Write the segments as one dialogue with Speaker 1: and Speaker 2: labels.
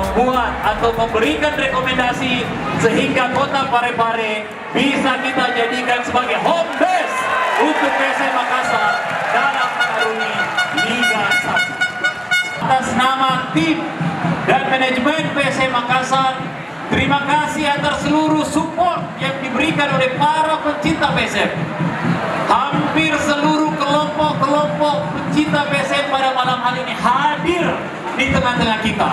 Speaker 1: membuat atau memberikan rekomendasi sehingga kota Parepare bisa kita jadikan sebagai home base untuk PSM Makassar dalam mengarungi Liga 1. Atas nama tim dan manajemen PSM Makassar, terima kasih atas seluruh support yang diberikan oleh para pencinta PSM. Hampir seluruh kelompok-kelompok pencinta PSM pada malam hari ini hadir di tengah-tengah kita,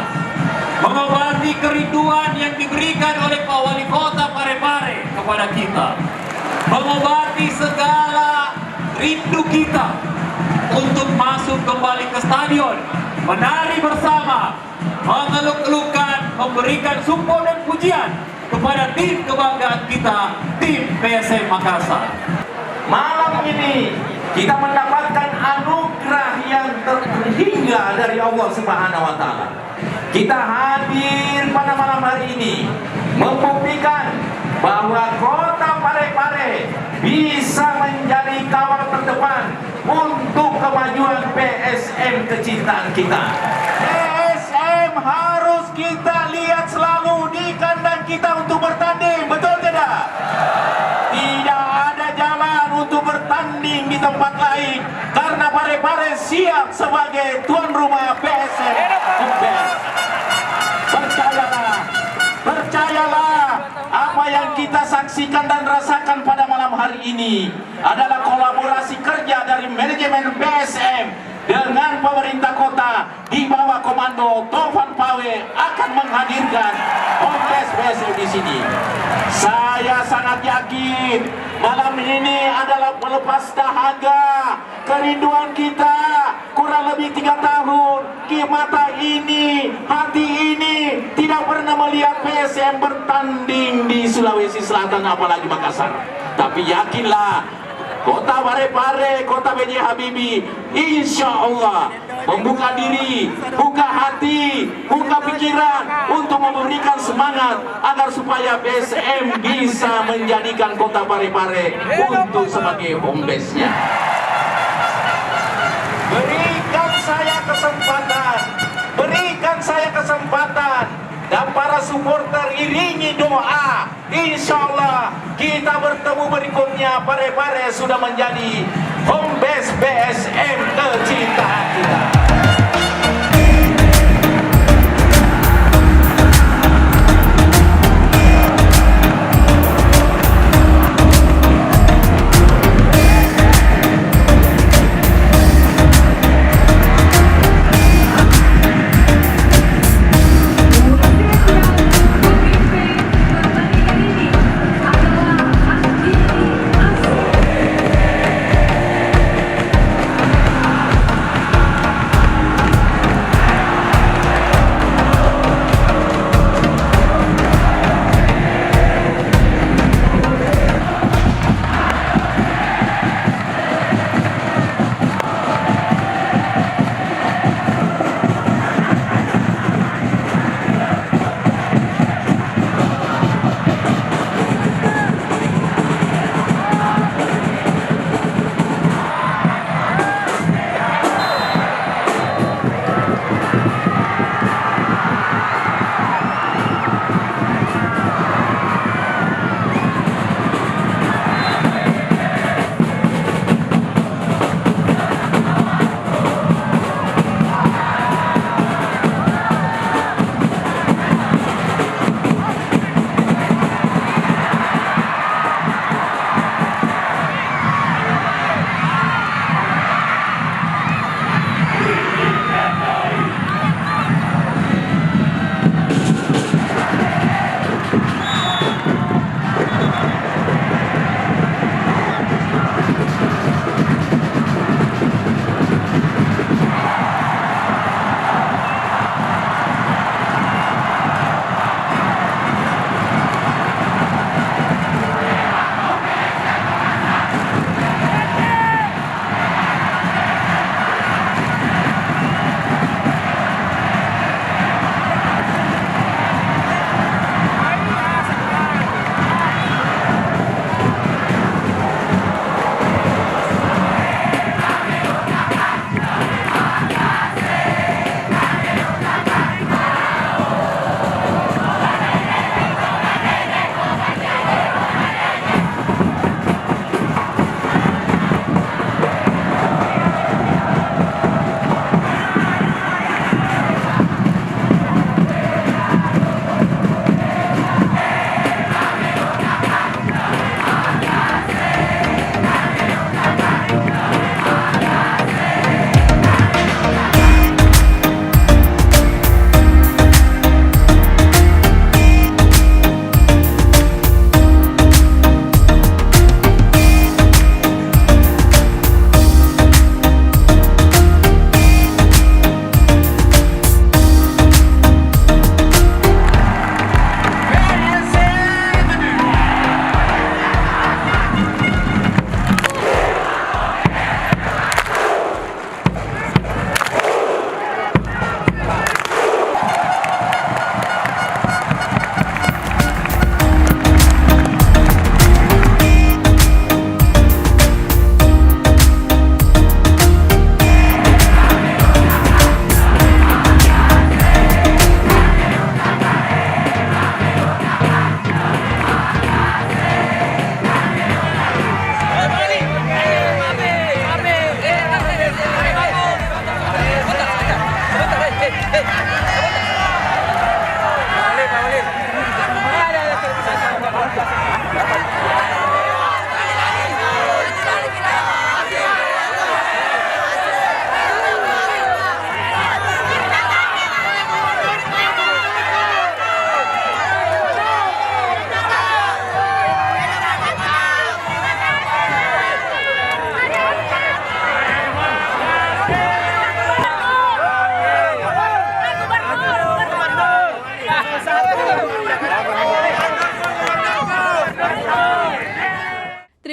Speaker 1: mengobati kerinduan yang diberikan oleh Pak Wali Kota Parepare kepada kita, mengobati segala rindu kita untuk masuk kembali ke stadion, menari bersama, mengeluk-elukan, memberikan support dan pujian kepada tim kebanggaan kita, tim PSM Makassar.
Speaker 2: Malam ini kita mendapatkan anugerah yang terhingga dari Allah Subhanahu wa Ta'ala. Kita hadir pada malam hari ini membuktikan bahwa kota Parepare bisa menjadi kawal terdepan untuk kemajuan PSM kecintaan kita. PSM harus kita lihat selalu di kandang kita untuk bertanding, betul tidak? Tidak ada jalan untuk bertanding di tempat lain karena Parepare siap sebagai tuan rumah PSM. Percayalah, apa yang kita saksikan dan rasakan pada malam hari ini adalah kolaborasi kerja dari manajemen PSM dengan pemerintah kota di bawah komando Tovan Pawe akan menghadirkan Kongres PSM di sini. Saya sangat yakin malam ini adalah pelepas dahaga kerinduan kita kurang lebih 3 tahun. Mata ini, hati ini tidak pernah melihat PSM bertanding di Sulawesi Selatan apalagi Makassar. Tapi yakinlah, kota Parepare, kota B.J. Habibie, insya Allah membuka diri, buka hati, buka pikiran untuk memberikan semangat agar supaya PSM bisa menjadikan kota Parepare untuk sebagai home base-nya. Berikan saya kesempatan dan para supporter iringi doa. Insya Allah kita bertemu berikutnya. Parepare sudah menjadi home base PSM kecintaan kita.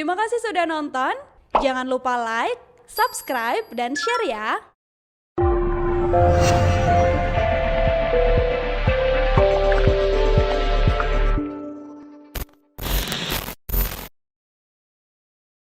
Speaker 3: Terima kasih sudah nonton. Jangan lupa like, subscribe, dan share ya.